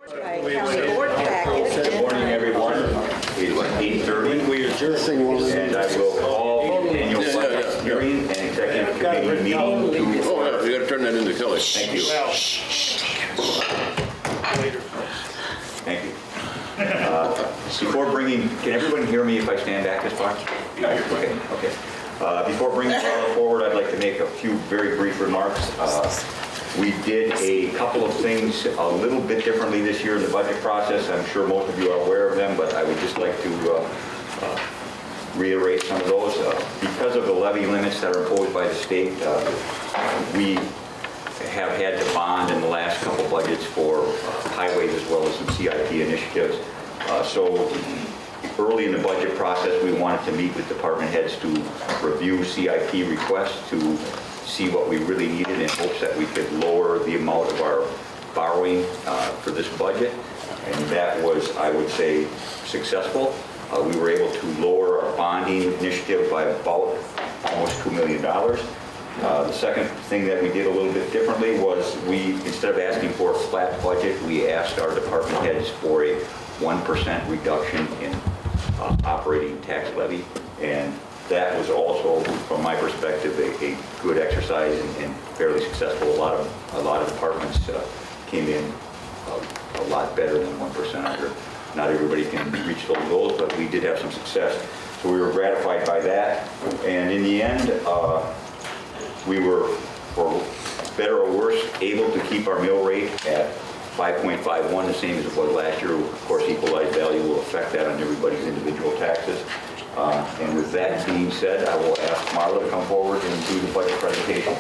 County board packet. Good morning, everyone. It's like 8:30. We adjourn. And I will call the annual budget hearing and executive committee meeting. Oh, yeah, you gotta turn that into Kelly. Thank you. Later. Thank you. Before bringing, can everyone hear me if I stand back this far? Okay. Before bringing the ball forward, I'd like to make a few very brief remarks. We did a couple of things a little bit differently this year in the budget process. I'm sure most of you are aware of them, but I would just like to reiterate some of those. Because of the levy limits that are imposed by the state, we have had to bond in the last couple budgets for highways as well as some CIP initiatives. So early in the budget process, we wanted to meet with department heads to review CIP requests to see what we really needed in hopes that we could lower the amount of our borrowing for this budget. And that was, I would say, successful. We were able to lower our bonding initiative by about almost $2 million. The second thing that we did a little bit differently was instead of asking for a flat budget, we asked our department heads for a 1% reduction in operating tax levy. And that was also, from my perspective, a good exercise and fairly successful. A lot of departments came in a lot better than 1%. Not everybody can reach those goals, but we did have some success. So we were gratified by that. And in the end, we were, for better or worse, able to keep our mill rate at 5.51, the same as it was last year. Of course, equalized value will affect that on everybody's individual taxes. And with that being said, I will ask Marla to come forward and do the budget presentation.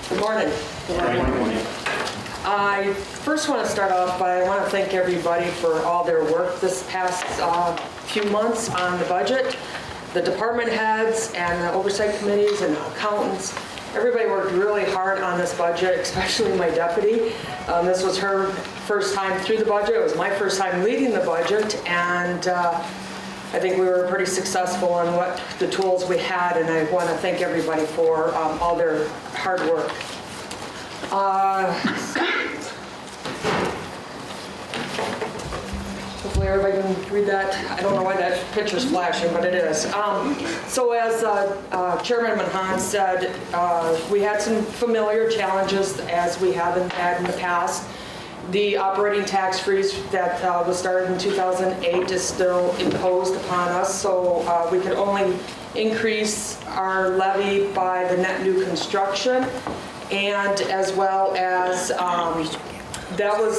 Good morning. Good morning. I first want to start off by I want to thank everybody for all their work this past few months on the budget. The department heads and the oversight committees and accountants, everybody worked really hard on this budget, especially my deputy. This was her first time through the budget. It was my first time leading the budget, and I think we were pretty successful in what the tools we had, and I want to thank everybody for all their hard work. Hopefully everybody can read that. I don't know why that picture's flashing, but it is. So as Chairman Mahan said, we had some familiar challenges as we haven't had in the past. The operating tax freeze that was started in 2008 is still imposed upon us, so we could only increase our levy by the net new construction, and as well as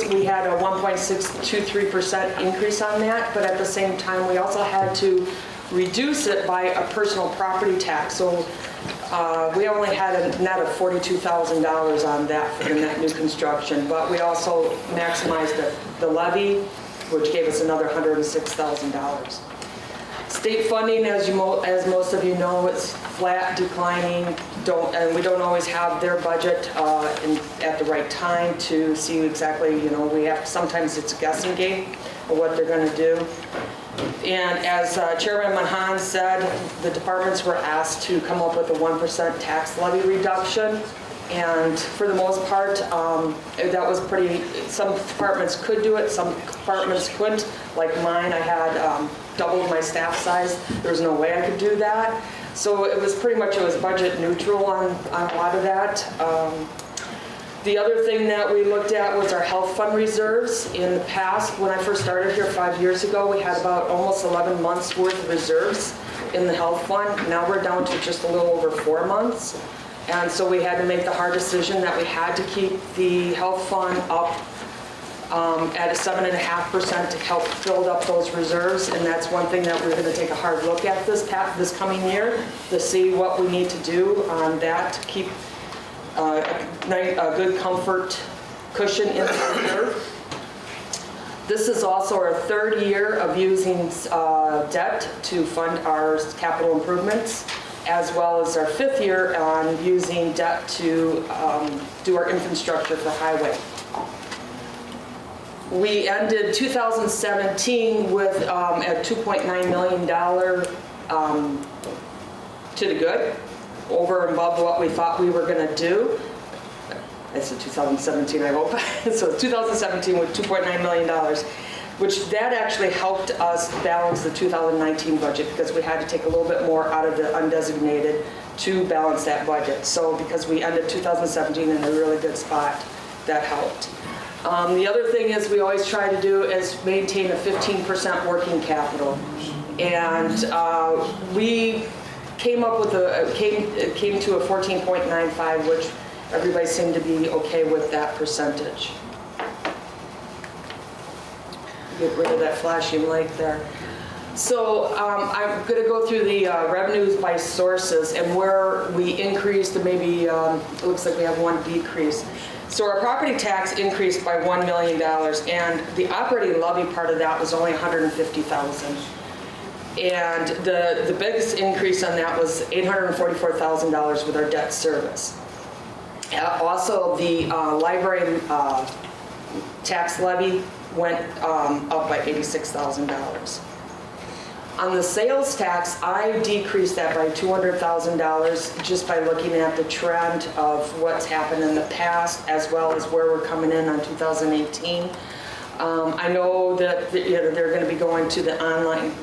we had a 1.623% increase on that, but at the same time we also had to reduce it by a personal property tax. So we only had a net of $42,000 on that for the net new construction, but we also maximized the levy, which gave us another $106,000. State funding, as most of you know, it's flat, declining, and we don't always have their budget at the right time to see exactly, sometimes it's a guessing game of what they're going to do. And as Chairman Mahan said, the departments were asked to come up with a 1% tax levy reduction. And for the most part, that was some departments could do it, some departments couldn't. Like mine, I had doubled my staff size. There was no way I could do that. So it was budget neutral on a lot of that. The other thing that we looked at was our health fund reserves. In the past, when I first started here 5 years ago, we had about almost 11 months worth of reserves in the health fund. Now we're down to just a little over 4 months. And so we had to make the hard decision that we had to keep the health fund up at a 7.5% to help build up those reserves. And that's one thing that we're going to take a hard look at this coming year to see what we need to do on that to keep a good comfort cushion in the reserve. This is also our third year of using debt to fund our capital improvements, as well as our fifth year on using debt to do our infrastructure for highway. We ended 2017 with a $2.9 million to the good, over and above what we thought we were going to do. I said 2017, I hope. So 2017 with $2.9 million, which that actually helped us balance the 2019 budget because we had to take a little bit more out of the undesignated to balance that budget. So because we ended 2017 in a really good spot, that helped. The other thing is we always try to do is maintain a 15% working capital. And we came up with came to a 14.95, which everybody seemed to be okay with that percentage. Get rid of that flashing light there. So I'm going to go through the revenues by sources and where we increased and maybe it looks like we have one decrease. So our property tax increased by $1 million and the operating levy part of that was only $150,000. And the biggest increase on that was $844,000 with our debt service. Also, the library tax levy went up by $86,000. On the sales tax, I decreased that by $200,000 just by looking at the trend of what's happened in the past as well as where we're coming in on 2018. I know that they're going to be going to the online,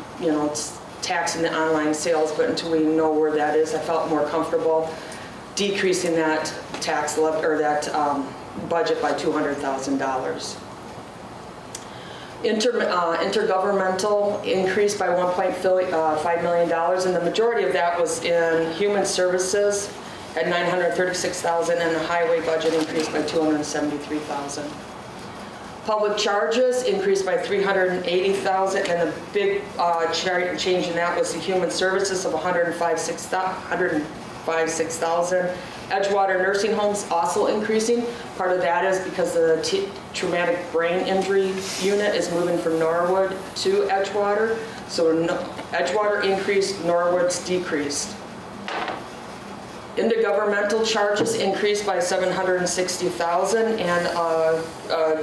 taxing the online sales, but until we know where that is, I felt more comfortable decreasing that tax levy or that budget by $200,000. Intergovernmental increased by $1.5 million, and the majority of that was in human services at $936,000, and the highway budget increased by $273,000. Public charges increased by $380,000, and the big change in that was the human services of $105,600. Edgewater nursing homes also increasing. Part of that is because the traumatic brain injury unit is moving from Norwood to Edgewater. So Edgewater increased, Norwood's decreased. Intergovernmental charges increased by $760,000, and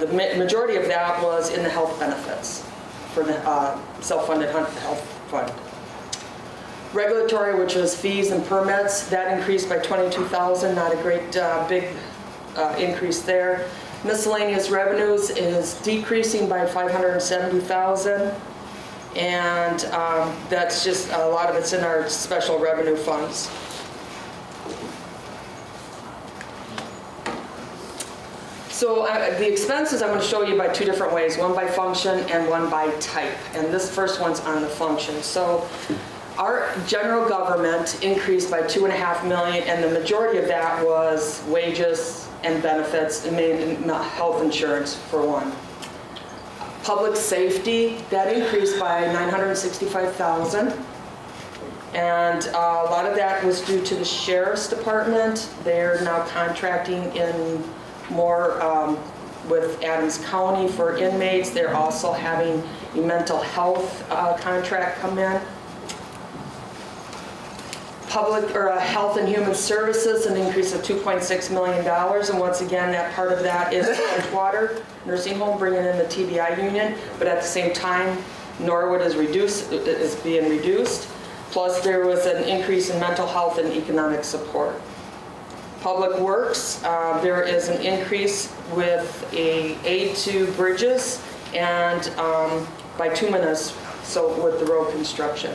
the majority of that was in the health benefits for the self-funded health fund. Regulatory, which was fees and permits, that increased by $22,000, not a great big increase there. Miscellaneous revenues is decreasing by $570,000, and that's just a lot of it's in our special revenue funds. So the expenses I'm going to show you by two different ways, one by function and one by type, and this first one's on the function. So our general government increased by $2.5 million, and the majority of that was wages and benefits, and health insurance for one. Public safety, that increased by $965,000, and a lot of that was due to the sheriff's department. They're now contracting in more with Adams County for inmates. They're also having a mental health contract come in. Public or Health and Human Services, an increase of $2.6 million, and once again, that part of that is Edgewater Nursing Home bringing in the TBI unit, but at the same time, Norwood is being reduced. Plus, there was an increase in mental health and economic support. Public Works, there is an increase with a aid to bridges and bituminous, so with the road construction.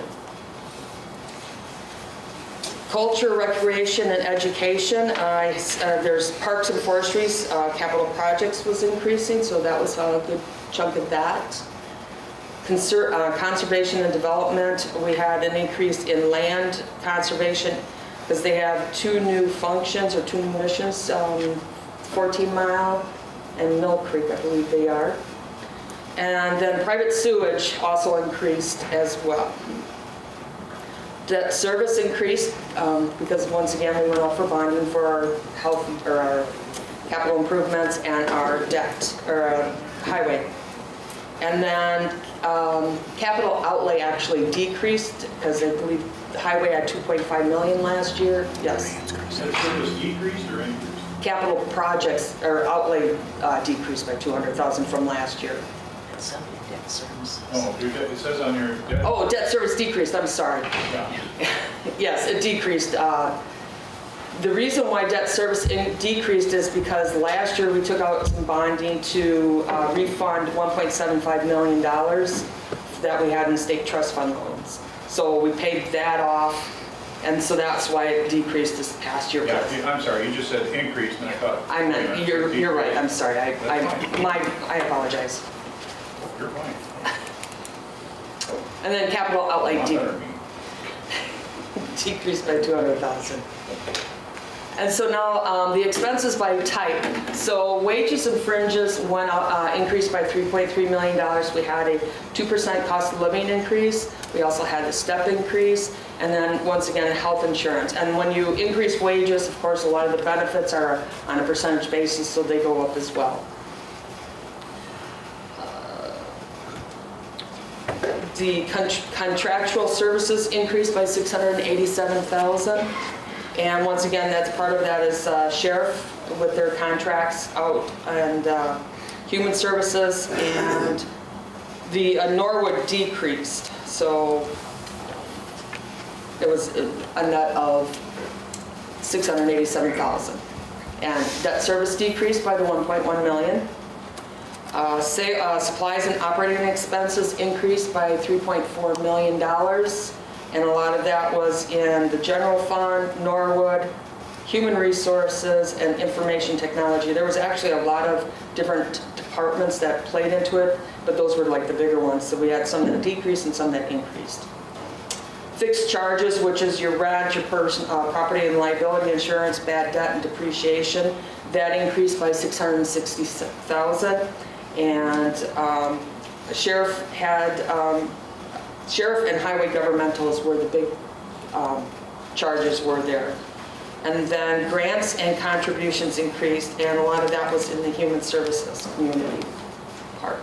Culture, recreation, and education, there's parks and forestries, capital projects was increasing, so that was a good chunk of that. Conservation and development, we had an increase in land conservation because they have two new functions or two new missions, 14 Mile and Mill Creek, I believe they are. And then private sewage also increased as well. Debt service increased because once again we went out for bonding for our health or our capital improvements and our debt or highway. And then capital outlay actually decreased because I believe the highway had $2.5 million last year. Yes. Debt service decreased or increased? Capital projects or outlay decreased by $200,000 from last year. Some debt services. Oh, it says on your debt. Oh, debt service decreased. I'm sorry. Yeah. Yes, it decreased. The reason why debt service decreased is because last year we took out some bonding to refund $1.75 million that we had in state trust fund loans. So we paid that off, and so that's why it decreased this past year. Yeah, I'm sorry, you just said increase, and I thought. I meant, you're right, I'm sorry, I apologize. You're fine. And then capital outlay Not better than me. decreased by $200,000. And so now the expenses by type. So wages and fringes went up, increased by $3.3 million. We had a 2% cost of living increase. We also had a step increase. And then once again, health insurance. And when you increase wages, of course, a lot of the benefits are on a percentage basis, so they go up as well. The contractual services increased by $687,000. And once again, that's part of that is sheriff with their contracts out, and human services, and the Norwood decreased. So it was a net of $687,000. And debt service decreased by the $1.1 million. Supplies and operating expenses increased by $3.4 million. And a lot of that was in the general fund, Norwood, human resources, and information technology. There was actually a lot of different departments that played into it, but those were like the bigger ones. So we had some that decreased and some that increased. Fixed charges, which is your rent, your property and liability insurance, bad debt, and depreciation, that increased by $660,000. And sheriff and highway governmentals were the big charges were there. And then grants and contributions increased, and a lot of that was in the human services community part.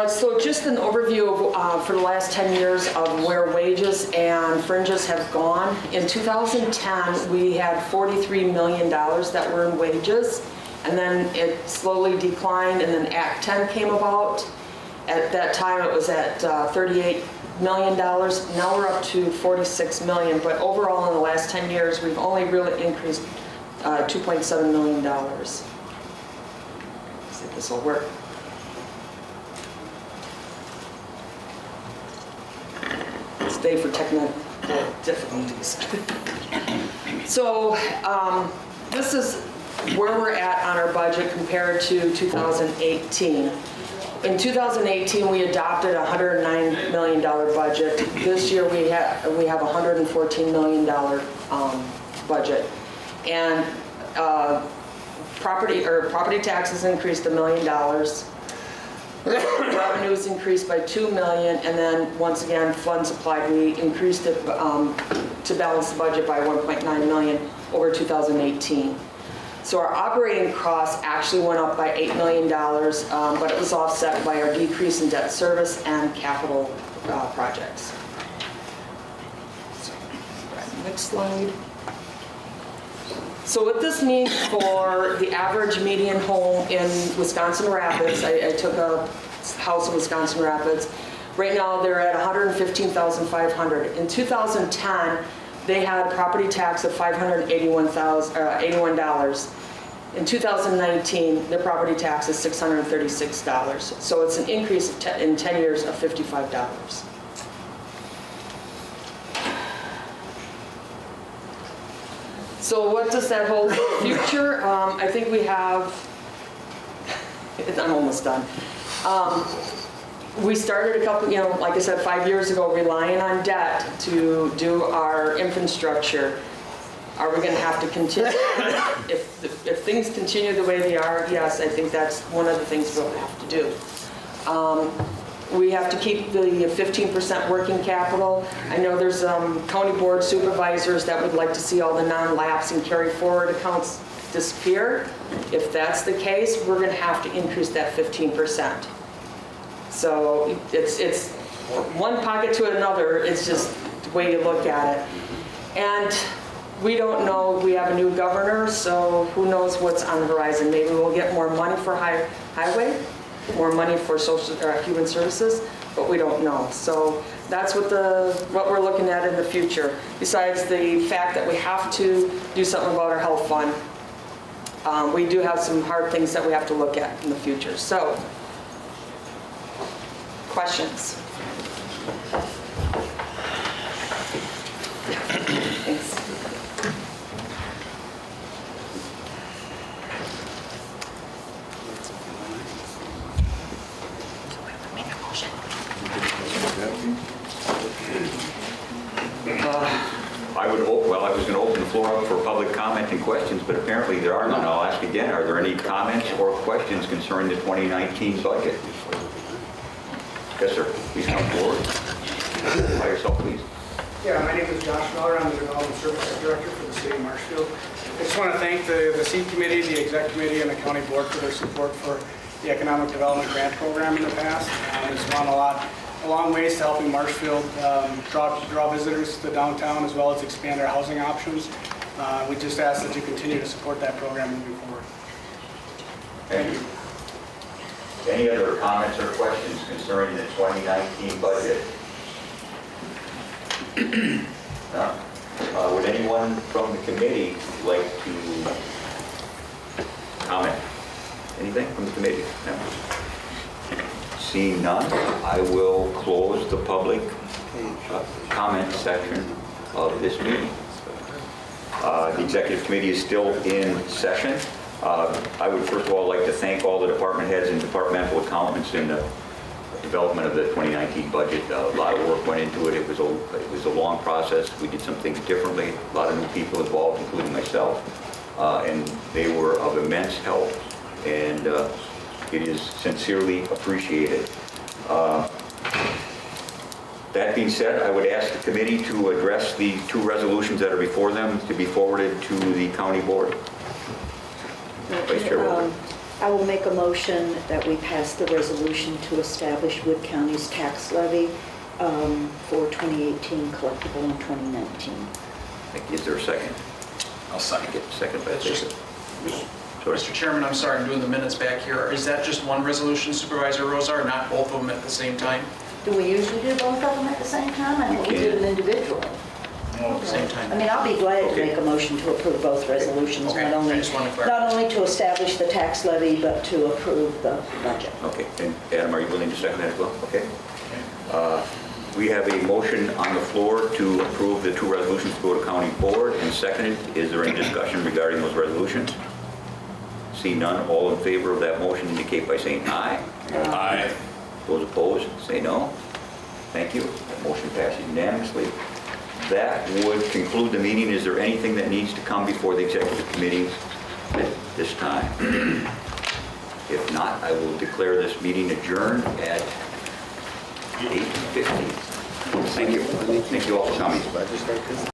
So just an overview of, for the last 10 years of where wages and fringes have gone. In 2010, we had $43 million that were in wages, and then it slowly declined, and then Act 10 came about. At that time, it was at $38 million. Now we're up to $46 million, but overall in the last 10 years, we've only really increased $2.7 million. Let's see if this will work. Stay for technical difficulties. So this is where we're at on our budget compared to 2018. In 2018, we adopted a $109 million budget. This year we have a $114 million budget. And property taxes increased $1 million. Revenues increased by $2 million, and then once again, funds applied, we increased it to balance the budget by $1.9 million over 2018. So our operating costs actually went up by $8 million, but it was offset by our decrease in debt service and capital projects. Next slide. So what this means for the average median home in Wisconsin Rapids, I took a house in Wisconsin Rapids. Right now they're at $115,500. In 2010, they had a property tax of $581. In 2019, their property tax is $636. So it's an increase in 10 years of $55. So what does that hold for the future? I think we have, I'm almost done. We started a couple, like I said, 5 years ago, relying on debt to do our infrastructure. Are we going to have to continue? If things continue the way they are, yes, I think that's one of the things we'll have to do. We have to keep the 15% working capital. I know there's county board supervisors that would like to see all the non-lapse and carry forward accounts disappear. If that's the case, we're going to have to increase that 15%. So it's one pocket to another. It's just the way you look at it. And we don't know, we have a new governor, so who knows what's on the horizon. Maybe we'll get more money for highway, more money for human services, but we don't know. So that's what we're looking at in the future, besides the fact that we have to do something about our health fund. We do have some hard things that we have to look at in the future. So, questions? Thanks. I was going to open the floor up for public comment and questions, but apparently there are none. I'll ask again, are there any comments or questions concerning the 2019 budget? Yes, sir. Please come forward. By yourself, please. Yeah, my name is Josh Miller. I'm the Development Services Director for the City of Marshfield. I just want to thank the seat committee, the exec committee, and the county board for their support for the Economic Development Grant Program in the past. It's gone a long ways to helping Marshfield draw visitors to downtown, as well as expand our housing options. We just ask that you continue to support that program moving forward. Thank you. Any other comments or questions concerning the 2019 budget? No. Would anyone from the committee like to comment? Anything from the committee? No. Seeing none, I will close the public comment section of this meeting. The executive committee is still in session. I would first of all like to thank all the department heads and departmental accountants in the development of the 2019 budget. A lot of work went into it. It was a long process. We did some things differently. A lot of new people involved, including myself, and they were of immense help, and it is sincerely appreciated. That being said, I would ask the committee to address the two resolutions that are before them to be forwarded to the county board. Vice Chair Wilbur. I will make a motion that we pass the resolution to establish Wood County's tax levy for 2018 collectible in 2019. Is there a second? I'll second. Second by Jacob. Sorry. Mr. Chairman, I'm sorry, I'm doing the minutes back here. Is that just one resolution, Supervisor Rosar, not both of them at the same time? Do we usually do both of them at the same time? I think we do them individually. At the same time? I mean, I'll be glad to Okay. make a motion to approve both resolutions, Okay, I just wanted to clarify. not only to establish the tax levy, but to approve the budget. Okay, and Adam, are you willing to second that as well? Okay. We have a motion on the floor to approve the two resolutions to go to county board, and seconded. Is there any discussion regarding those resolutions? See none, all in favor of that motion indicate by saying aye. Aye. Those opposed, say no. Thank you. That motion passes unanimously. That would conclude the meeting. Is there anything that needs to come before the executive committee at this time? If not, I will declare this meeting adjourned at 8:50. Thank you. Thank you all for coming.